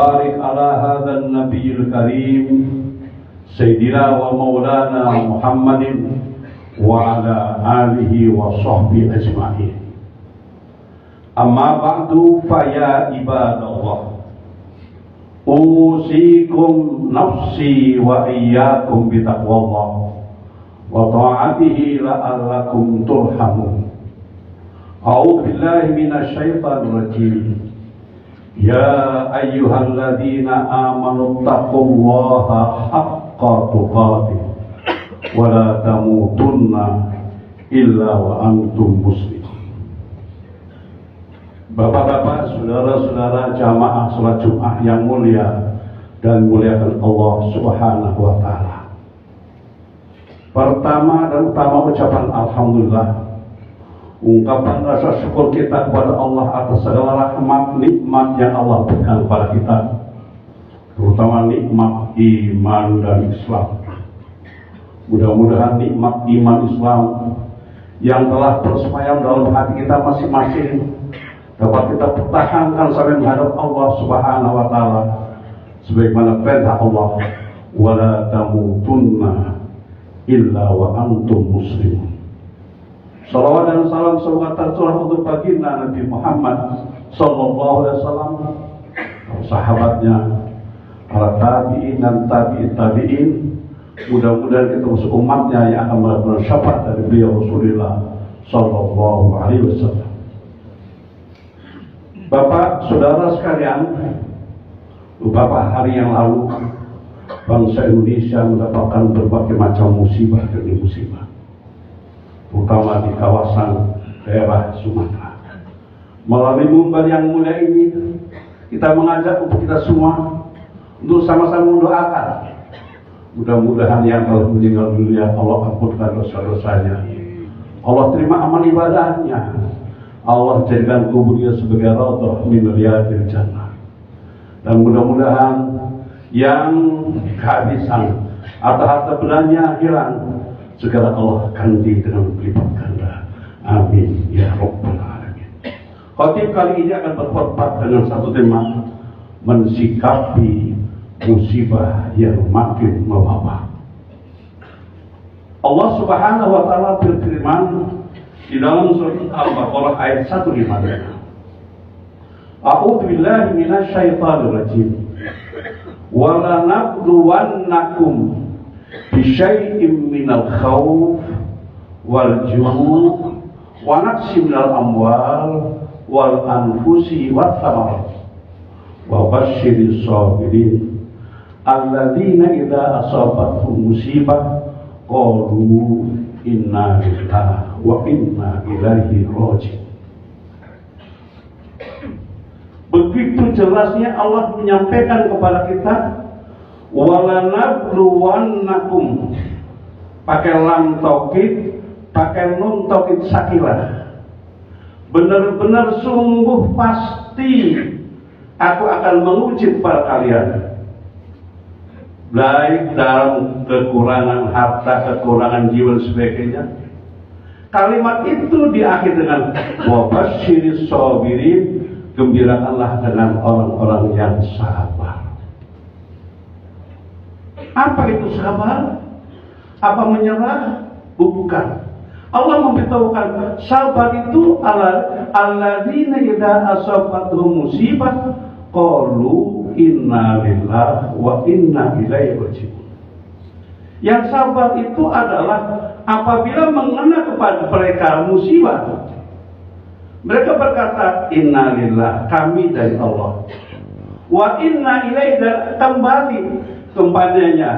barik ala hadzal nabiyil karim sayyidina wa maulana Muhammadin wa ala alihi wa sahbihi ajma'in. Amma ba'du fa ya ibadallah, usikum nafsi wa iyyakum bitaqwallah wa ta'atihi la'allakum turhamun. A'udzu billahi minasy syaithanir rajim. Ya ayyuhalladzina amanu taqullaha haqqa tuqatih wa la tamutunna illa wa antum muslimun. Bapak-bapak, saudara-saudara jamaah salat Jumat yang mulia dan muliakan Allah Subhanahu wa taala. Pertama dan utama ucapan alhamdulillah, ungkapan rasa syukur kita kepada Allah atas segala rahmat nikmat yang Allah berikan kepada kita, terutama nikmat iman dan Islam. Mudah-mudahan nikmat iman Islam yang telah bersemayam dalam hati kita masing-masing dapat kita pertahankan sampai menghadap Allah Subhanahu wa taala sebagaimana perintah Allah, wala tamutunna illa wa antum muslimun. Salawat dan salam semoga tercurah untuk baginda Nabi Muhammad sallallahu alaihi wasallam, sahabatnya, para tabi'in dan tabi'in. Mudah-mudahan kita masuk umatnya yang akan mendapatkan syafaat dari beliau Rasulullah sallallahu alaihi wasallam. Bapak, saudara sekalian, beberapa hari yang lalu bangsa Indonesia mendapatkan berbagai macam musibah demi musibah, terutama di kawasan daerah Sumatera. Melalui mimbar yang mulia ini, kita mengajak untuk kita semua untuk sama-sama mendoakan. Mudah-mudahan yang telah meninggal dunia Allah ampunkan dosa-dosanya, Allah terima amal ibadahnya, Allah jadikan kuburnya sebagai raudhah min riyadil jannah. Dan mudah-mudahan yang kehabisan atau harta bendanya hilang, segera Allah ganti dengan berlipat ganda. Amin ya rabbal alamin. Khatib kali ini akan berkhutbah dengan satu tema, mensikapi musibah yang makin mewabah. Allah Subhanahu wa taala berfirman di dalam surat Al-Baqarah ayat 155. A'udzu billahi minasy syaithanir rajim. Wa la nabluwannakum bi syai'in minal khauf wal ju' wa naqsin minal amwal wal anfusi wat thamarat wa basyyiris sabirin alladzina idza asabatuhum musibah qalu inna lillahi wa inna ilaihi raji'un. Begitu jelasnya Allah menyampaikan kepada kita, wala nabluwannakum, pakai lam taukid, pakai nun taukid sakilah. Benar-benar sungguh pasti aku akan menguji kepada kalian, baik dalam kekurangan harta, kekurangan jiwa dan sebagainya. Kalimat itu diakhiri dengan wabasyiris sabirin, gembirakanlah dengan orang-orang yang sabar. Apa itu sabar? Apa menyerah? Bukan. Allah memberitahukan sabar itu alladzina idza asabatuhum musibah qalu inna lillahi wa inna ilaihi raji'un. Yang sabar itu adalah apabila mengena kepada mereka musibah, mereka berkata inna lillah, kami dari Allah, wa inna ilaihi, dan kembalinya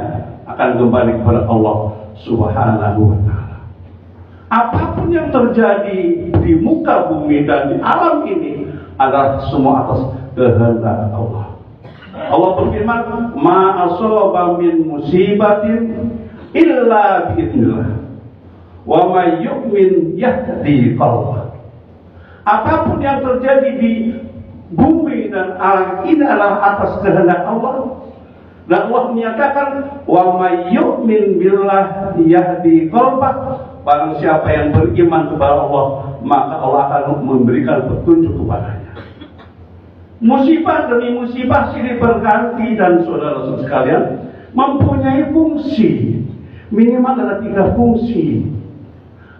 akan kembali kepada Allah Subhanahu wa taala. Apapun yang terjadi di muka bumi dan di alam ini adalah semua atas kehendak Allah. Allah berfirman, ma asaba min musibatin illa bi'idznillah wa may yu'min yahdi qalbah. Apapun yang terjadi di bumi dan alam ini adalah atas kehendak Allah. Dan Allah menyatakan, wa may yu'min billah yahdi qalbah. Barang siapa yang beriman kepada Allah, maka Allah akan memberikan petunjuk kepadanya. Musibah demi musibah silih berganti dan saudara sekalian mempunyai fungsi. Minimal ada 3 fungsi.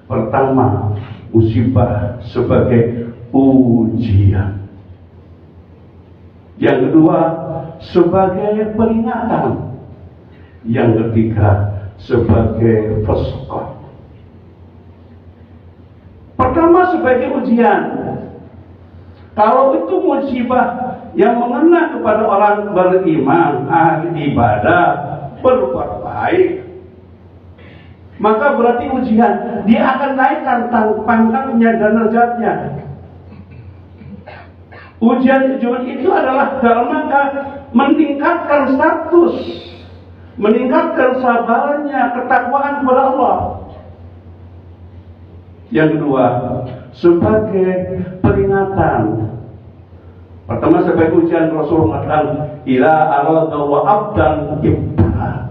Pertama, musibah sebagai ujian. Yang kedua, sebagai peringatan. Yang ketiga, sebagai pesokan. Pertama, sebagai ujian. Kalau itu musibah yang mengena kepada orang beriman, ahli ibadah, berbuat baik, maka berarti ujian. Dia akan naikkan pangkatnya dan derajatnya. Ujian itu adalah dalam rangka meningkatkan status, meningkatkan sabarannya, ketakwaan kepada Allah. Yang kedua, sebagai peringatan. Pertama, sebagai ujian. Rasul mengatakan, ila arada wa abdan ibtala.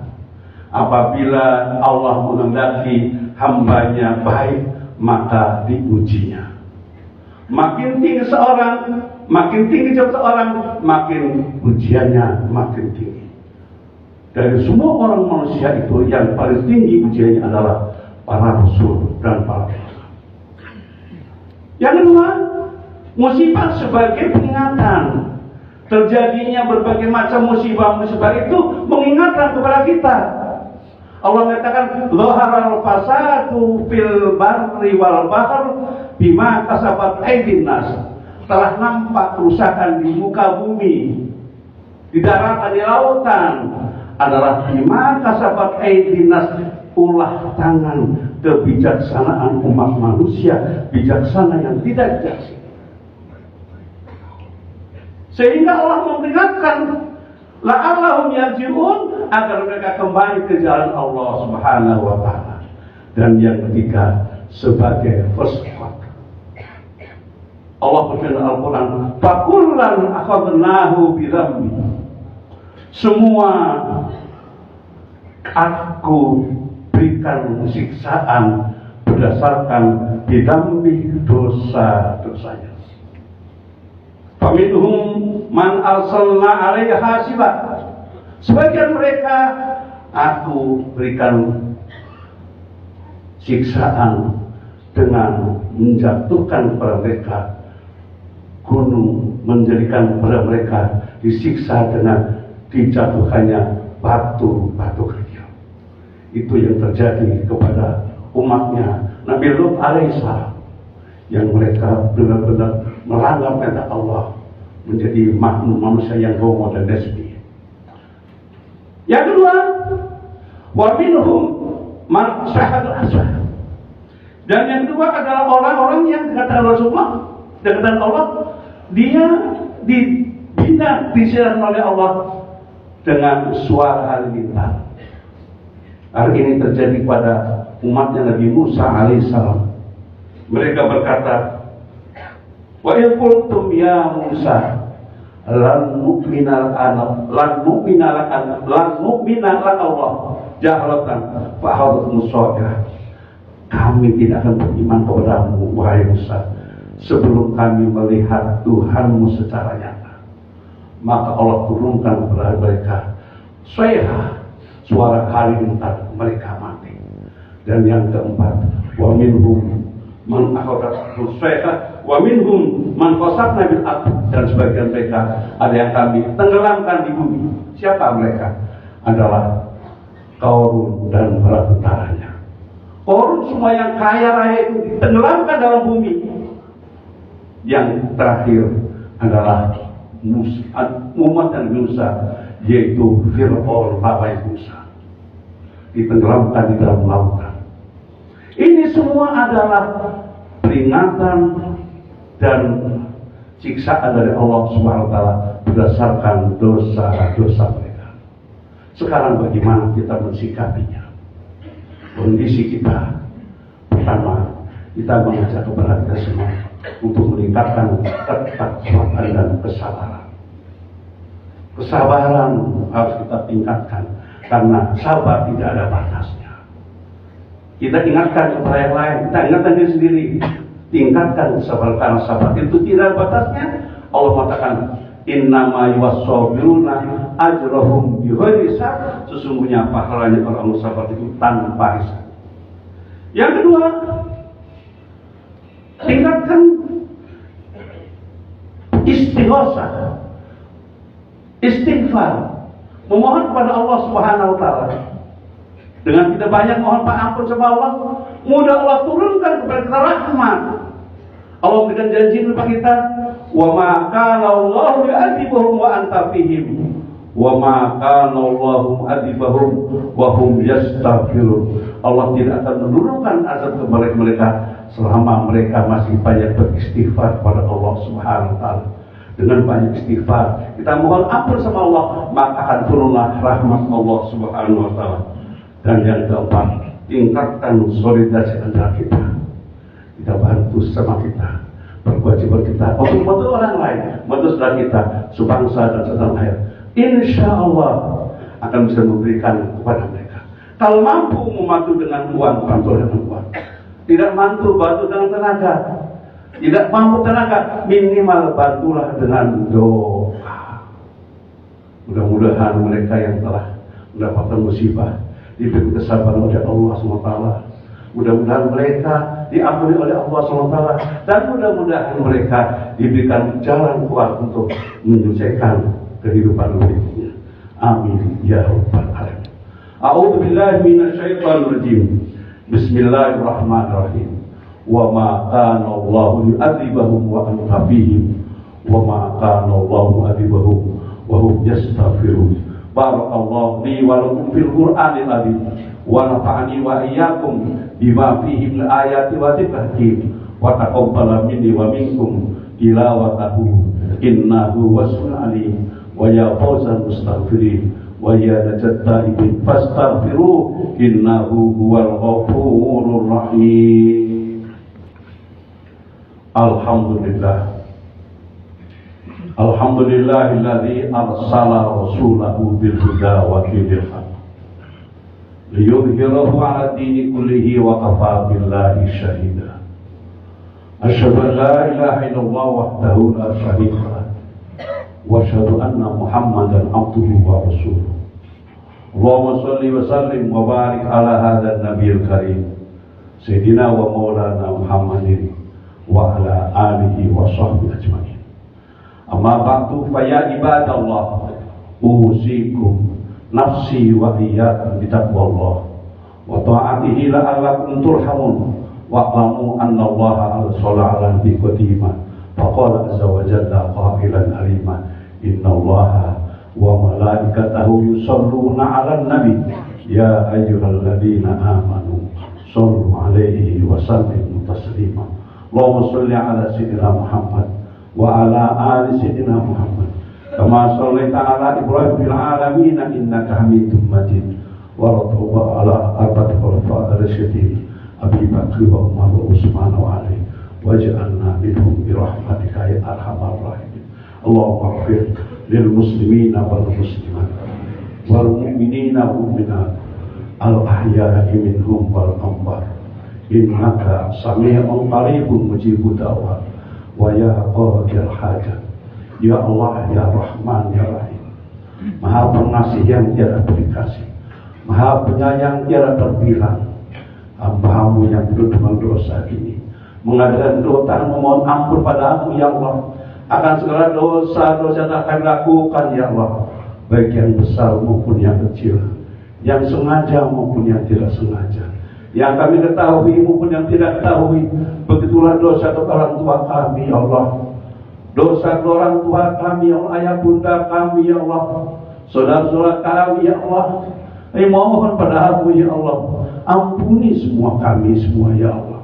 Apabila Allah menghendaki hambanya baik, maka diujinya. Makin tinggi seorang, makin tinggi job seorang, makin ujiannya makin tinggi. Dari semua orang manusia itu, yang paling tinggi ujiannya adalah para rasul dan para ulama. Yang kedua, musibah sebagai peringatan. Terjadinya berbagai macam musibah-musibah itu mengingatkan kepada kita. Allah mengatakan, "Dhaharal fasadu fil barri wal bahr bima kasabat aydin nas." Telah nampak kerusakan di muka bumi, di daratan, di lautan, adalah bima kasabat aydin nas, ulah tangan kebijaksanaan umat manusia, bijaksana yang tidak bijaksana. Sehingga Allah memperingatkan, la'allahum yarji'un, agar mereka kembali ke jalan Allah Subhanahu wa ta'ala. Dan yang ketiga, sebagai fasqat. Allah berfirman Al-Quran, fakullan akhadnahu bidzambi. Semua aku berikan siksaan berdasarkan bidzambi, dosa-dosanya. Faminhum man arsalna 'alaiha hasiba. Sebagian mereka aku berikan siksaan dengan menjatuhkan kepada mereka gunung, menjadikan kepada mereka disiksa dengan dijatuhkannya batu-batu kerikil. Itu yang terjadi kepada umatnya Nabi Lut alaihissalam, yang mereka benar-benar melanggar perintah Allah, menjadi makhluk manusia yang homo dan lesbi. Yang kedua, wa minhum man syahadul aswad. Dan yang kedua adalah orang-orang yang dikatakan Rasulullah, dikatakan Allah, dia dibina, disiarkan oleh Allah dengan suara halilintar. Hari ini terjadi pada umatnya Nabi Musa alaihissalam. Mereka berkata, wa in qultum ya Musa lan nu'mina lak Allah jahratan fa hadhu musaddah. Kami tidak akan beriman kepadamu wahai Musa sebelum kami melihat Tuhanmu secara nyata. Maka Allah turunkan kepada mereka suara halilintar, mereka mati. Dan yang keempat, wa minhum man akhadat rusaiha wa minhum man qasabna bil ard. Dan sebagian mereka ada yang kami tenggelamkan di bumi. Siapa mereka? Adalah Qarun dan para tentaranya. Qarun semua yang kaya raya itu ditenggelamkan dalam bumi. Yang terakhir adalah umat dan Musa, yaitu Fir'aun bapa Musa, ditenggelamkan di dalam lautan. Ini semua adalah peringatan dan siksaan dari Allah Subhanahu wa taala berdasarkan dosa-dosa mereka. Sekarang bagaimana kita mensikapinya? Kondisi kita, pertama, kita mengajak kepada kita semua untuk meningkatkan ketakwaan dan kesabaran. Kesabaran harus kita tingkatkan, karena sabar tidak ada batasnya. Kita ingatkan kepada yang lain, kita ingatkan diri sendiri, tingkatkan kesabaran, karena sabar itu tidak ada batasnya. Allah mengatakan, innama yuwassabiruna ajrahum bighairi hisab, sesungguhnya pahalanya orang sabar itu tanpa hisab. Yang kedua, tingkatkan istighosah, istighfar, memohon kepada Allah Subhanahu wa taala. Dengan kita banyak mohon ampun sama Allah, mudah Allah turunkan kepada kita rahmat. Allah memberikan janji kepada kita, wa ma kana Allahu yu'adzibuhum wa anta fihim, wa ma kana Allahu mu'adzibahum wa hum yastaghfirun. Allah tidak akan menurunkan azab kepada mereka selama mereka masih banyak beristighfar kepada Allah Subhanahu wa taala. Dengan banyak istighfar, kita mohon ampun sama Allah, maka akan turunlah rahmat Allah Subhanahu wa taala. Dan yang keempat, tingkatkan solidaritas antara kita. Kita bantu sama kita, berkewajiban kita untuk membantu orang lain, membantu saudara kita, sebangsa dan setanah air. Insya Allah akan bisa memberikan kepada mereka. Kalau mampu membantu dengan uang, bantu dengan uang. Tidak mampu, bantu dengan tenaga. Tidak mampu tenaga, minimal bantulah dengan doa. Mudah-mudahan mereka yang telah mendapatkan musibah diberi kesabaran oleh Allah SWT. Mudah-mudahan mereka diampuni oleh Allah SWT, dan mudah-mudahan mereka diberikan jalan keluar untuk menyelesaikan kehidupan berikutnya. Amin ya rabbal alamin. A'udzu billahi minasyaitonir rajim. Bismillahirrahmanirrahim. Wa ma kana Allahu yu'adzibahum wa anta fihim, wa ma kana Allahu mu'adzibahum wa hum yastaghfirun. Barakallahu li wa lakum fil Qur'anil azim wa nafa'ani wa iyyakum bima fihi min ayati wa dzikril wa taqabbala minni wa minkum tilawatahu innahu wasmi'un alim. Wa ya fawzal mustaghfirin wa ya najat taibin fastaghfiruh innahu huwal ghafurur rahim. Alhamdulillah. Alhamdulillahilladzi arsala rasulahu bil huda wa dinil haq liyudhhirahu 'ala dini kullihi wa kafa billahi shahida. Asyhadu an la ilaha illallah wahdahu la syarika lah wa asyhadu anna Muhammadan abduhu wa rasuluh. Allahumma shalli wa sallim wa barik ala hadzal nabiyil karim sayyidina wa maulana Muhammadin wa ala alihi wa sahbihi ajma'in. Amma ba'du fa ya ibadallah, usikum nafsi wa iyyakum bitaqwallah wa ta'atihi la'allakum turhamun wa a'lamu anna Allaha arsala 'ala nabiyyhi fa qala azza wa jalla qailan alima inna Allaha wa malaikatahu yusalluna 'alan nabi ya ayyuhalladzina amanu sallu 'alaihi wa sallimu taslima. Allahumma shalli 'ala sayyidina Muhammad wa ala ali sayyidina Muhammad kama shallaita ala Ibrahim fil alamin innaka Hamidum Majid wa radhiallahu ala arba'ati khulafa'i rasyidin Abi Bakr wa Umar wa Utsman wa Ali waj'alna minhum bi rahmatika ya arhamar rahimin. Allahumma ighfir lil muslimina wal muslimat wal mu'minina wal mu'minat al ahya'i minhum wal amwat innaka sami'un qaribun mujibud da'wat wa ya qadil hajat. Ya Allah, ya Rahman, ya Rahim, Maha Pengasih yang tiada berikasih, Maha Penyayang tiada terbilang. Hamba-Mu yang penuh dengan dosa ini mengadakan doa memohon ampun padamu ya Allah akan segala dosa-dosa yang akan lakukan ya Allah, baik yang besar maupun yang kecil, yang sengaja maupun yang tidak sengaja, yang kami ketahui maupun yang tidak ketahui. Begitulah dosa orang tua kami ya Allah, dosa orang tua kami ya Allah, ayah bunda kami ya Allah, saudara-saudara kami ya Allah. Mohon padamu ya Allah, ampuni semua kami semua ya Allah.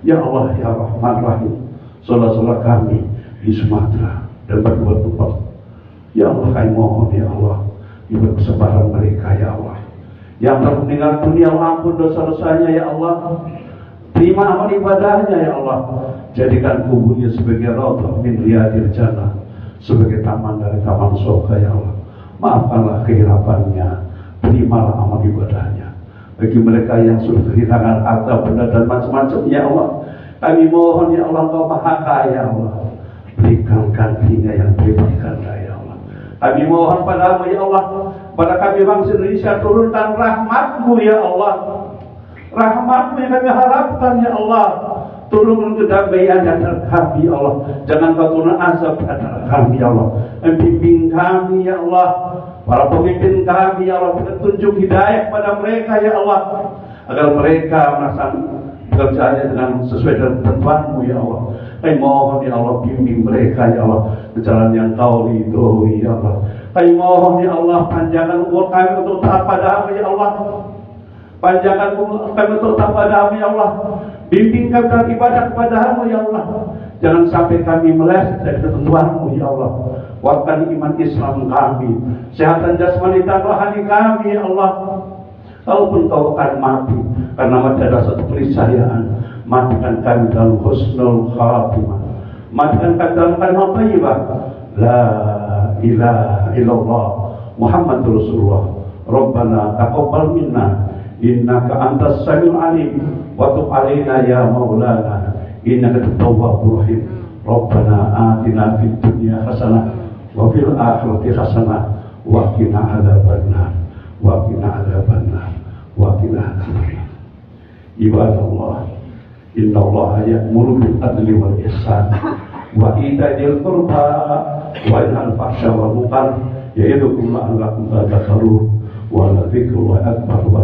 Ya Allah ya Rahman Rahim, saudara-saudara kami di Sumatera dan berbagai tempat ya Allah, kami mohon ya Allah, beri kesabaran mereka ya Allah. Yang telah meninggal dunia, ampun dosa-dosanya ya Allah. Terima amal ibadahnya ya Allah. Jadikan kuburnya sebagai raudhah min riyadil jannah, sebagai taman dari taman surga ya Allah. Maafkanlah kehilafannya, terimalah amal ibadahnya. Bagi mereka yang sudah kehilangan harta benda dan macam-macam ya Allah, kami mohon ya Allah, Engkau Maha Kaya ya Allah. berikan gantinya yang berlipat ganda ya Allah. Kami mohon padamu ya Allah, pada kami bangsa Indonesia, turunkan rahmat-Mu ya Allah. Rahmat-Mu yang kami harapkan ya Allah. Turunkan kedamaian di antara kami ya Allah. Jangan Kau turun azab di antara kami ya Allah. Bimbing kami ya Allah. Para pemimpin kami ya Allah, tunjuk hidayah pada mereka ya Allah, agar mereka melaksanakan pekerjaannya dengan sesuai dengan ketentuan-Mu ya Allah. Kami mohon ya Allah, bimbing mereka ya Allah ke jalan yang Kau ridhoi ya Allah. Kami mohon ya Allah, panjangkan umur kami untuk taat padamu ya Allah. Panjangkan umur kami untuk taat padamu ya Allah. Bimbing kami dalam ibadah kepadamu ya Allah. Jangan sampai kami meleset dari ketentuan-Mu ya Allah. Kuatkan iman Islam kami, kesehatan jasmani dan rohani kami ya Allah. Kalaupun Kau akan mati, karena masih ada satu keniscayaan, matikan kami dalam husnul khatimah, matikan kami dalam kalimat thayyibah, la ilaha illallah Muhammadur Rasulullah. Rabbana taqabbal minna innaka antas samiul alim wa tub alaina ya maulana innaka tawwabur rahim. Rabbana atina fid dunya hasanah wa fil akhirati hasanah wa qina adzabannar wa qina adzabannar wa qina adzabannar. Ibadallah, innallaha ya'muru bil adli wal ihsan wa ita'i dzil qurba wa yanha 'anil fahsya'i wal munkar ya'idzukum la'allakum tadhakkarun wa la dzikrullahi akbar wa